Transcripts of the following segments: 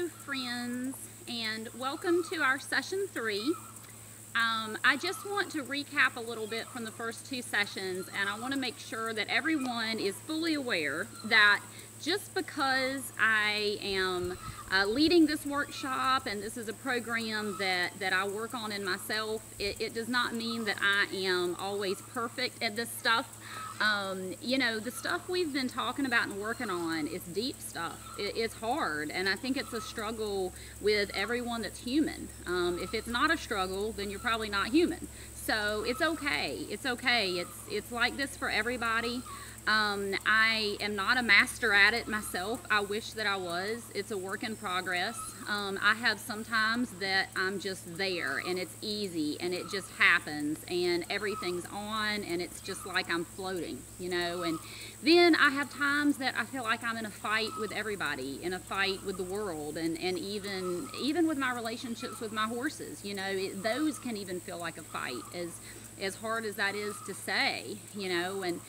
Hello friends, and welcome to our session 3. I just want to recap a little bit from the first 2 sessions, and I want to make sure that everyone is fully aware that just because I am leading this workshop and this is a program that I work on in myself, it does not mean that I am always perfect at this stuff. You know, the stuff we've been talking about and working on is deep stuff. It's hard, and I think it's a struggle with everyone that's human. If it's not a struggle, then you're probably not human. So it's okay. It's okay. It's like this for everybody. I am not a master at it myself. I wish that I was. It's a work in progress. I have sometimes that I'm just there and it's easy and it just happens and everything's on and it's just like I'm floating, you know. And then I have times that I feel like I'm in a fight with everybody, in a fight with the world, and even with my relationships with my horses, you know, those can even feel like a fight, as hard as that is to say, you know. And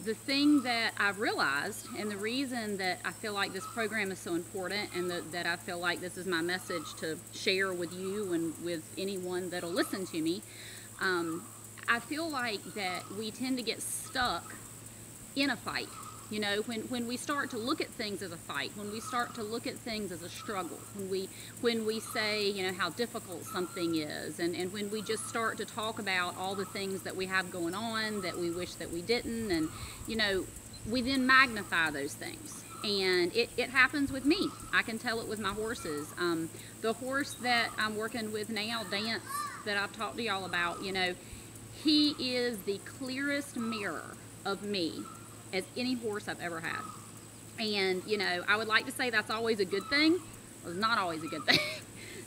the thing that I've realized, and the reason that I feel like this program is so important, and that I feel like this is my message to share with you and with anyone that'll listen to me, I feel like that we tend to get stuck in a fight. You know, when we start to look at things as a fight, when we start to look at things as a struggle, when we say, you know, how difficult something is, and when we just start to talk about all the things that we have going on that we wish that we didn't, and, you know, we then magnify those things. And it happens with me. I can tell it with my horses. The horse that I'm working with now, Dance, that I've talked to y'all about, you know, he is the clearest mirror of me as any horse I've ever had. And, you know, I would like to say that's always a good thing. Well, it's not always a good thing.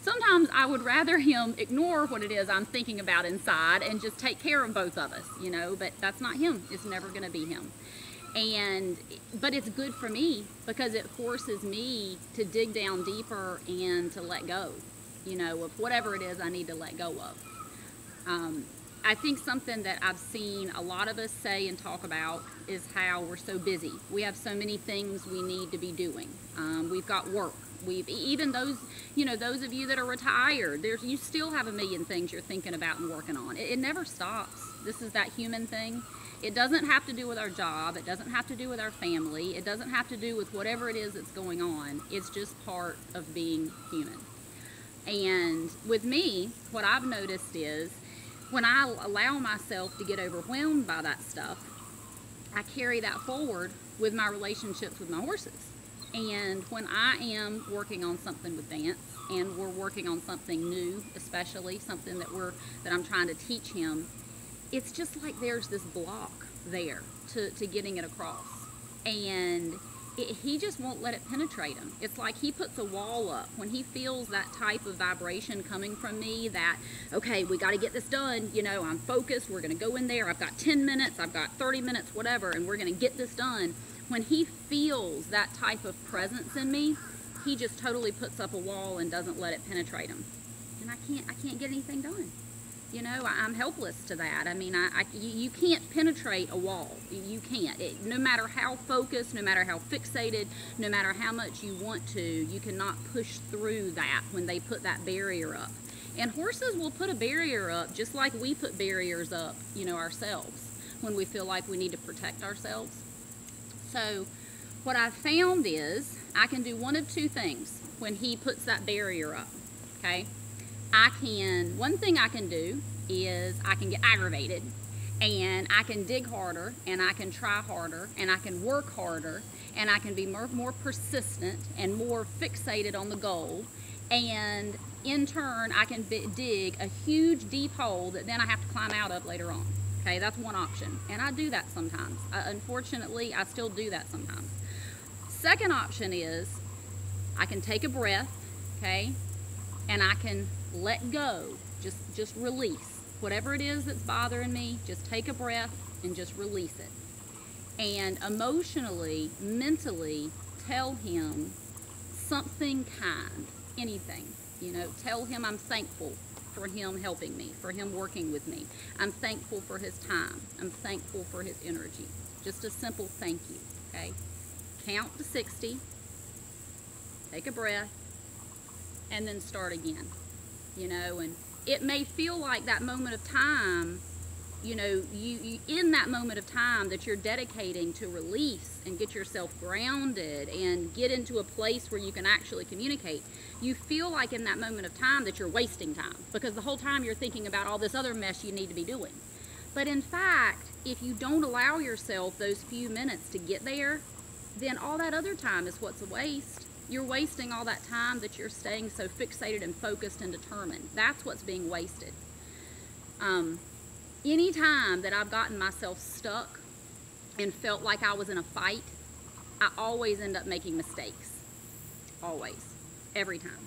Sometimes I would rather him ignore what it is I'm thinking about inside and just take care of both of us, you know, but that's not him. It's never going to be him. But it's good for me because it forces me to dig down deeper and to let go, you know, of whatever it is I need to let go of. I think something that I've seen a lot of us say and talk about is how we're so busy. We have so many things we need to be doing. We've got work. Even those, you know, those of you that are retired, you still have a million things you're thinking about and working on. It never stops. This is that human thing. It doesn't have to do with our job. It doesn't have to do with our family. It doesn't have to do with whatever it is that's going on. It's just part of being human. And with me, what I've noticed is, when I allow myself to get overwhelmed by that stuff, I carry that forward with my relationships with my horses. And when I am working on something with Dance, and we're working on something new, especially something that I'm trying to teach him, it's just like there's this block there to getting it across. And he just won't let it penetrate him. It's like he puts a wall up when he feels that type of vibration coming from me, that, okay, we got to get this done, you know, I'm focused, we're going to go in there, I've got 10 minutes, I've got 30 minutes, whatever, and we're going to get this done. When he feels that type of presence in me, he just totally puts up a wall and doesn't let it penetrate him. And I can't get anything done. You know, I'm helpless to that. I mean, you can't penetrate a wall. You can't. No matter how focused, no matter how fixated, no matter how much you want to, you cannot push through that when they put that barrier up. And horses will put a barrier up just like we put barriers up, you know, ourselves, when we feel like we need to protect ourselves. So what I've found is I can do one of 2 things when he puts that barrier up, okay? One thing I can do is I can get aggravated, and I can dig harder, and I can try harder, and I can work harder, and I can be more persistent and more fixated on the goal, and in turn I can dig a huge deep hole that then I have to climb out of later on. Okay, that's one option, and I do that sometimes. Unfortunately, I still do that sometimes. Second option is I can take a breath, okay, and I can let go, just release. Whatever it is that's bothering me, just take a breath and just release it. And emotionally, mentally, tell him something kind, anything. You know, tell him I'm thankful for him helping me, for him working with me. I'm thankful for his time. I'm thankful for his energy. Just a simple thank you, okay? Count to 60, take a breath, and then start again, and it may feel like that moment of time, you in that moment of time that you're dedicating to release and get yourself grounded and get into a place where you can actually communicate, you feel like in that moment of time that you're wasting time because the whole time you're thinking about all this other mess you need to be doing. But in fact, if you don't allow yourself those few minutes to get there, then all that other time is what's a waste. You're wasting all that time that you're staying so fixated and focused and determined. That's what's being wasted. Any time that I've gotten myself stuck and felt like I was in a fight, I always end up making mistakes. Always. Every time.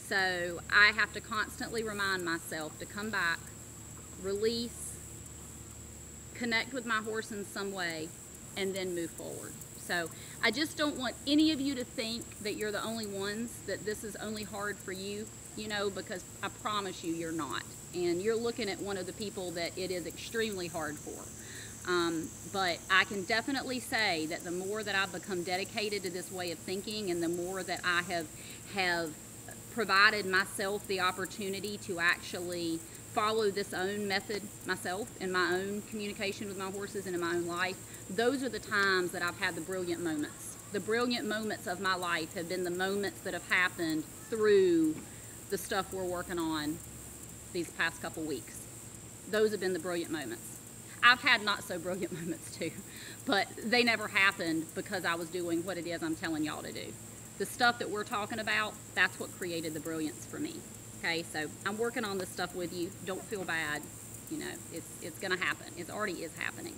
So I have to constantly remind myself to come back, release, connect with my horse in some way, and then move forward. So I just don't want any of you to think that you're the only ones, that this is only hard for you, because I promise you you're not. And you're looking at one of the people that it is extremely hard for. But I can definitely say that the more that I've become dedicated to this way of thinking, and the more that I have provided myself the opportunity to actually follow this own method myself in my own communication with my horses and in my own life, those are the times that I've had the brilliant moments. The brilliant moments of my life have been the moments that have happened through the stuff we're working on these past couple weeks. Those have been the brilliant moments. I've had not so brilliant moments too, but they never happened because I was doing what it is I'm telling y'all to do. The stuff that we're talking about, that's what created the brilliance for me. Okay, so I'm working on this stuff with you. Don't feel bad. It's gonna happen. It already is happening.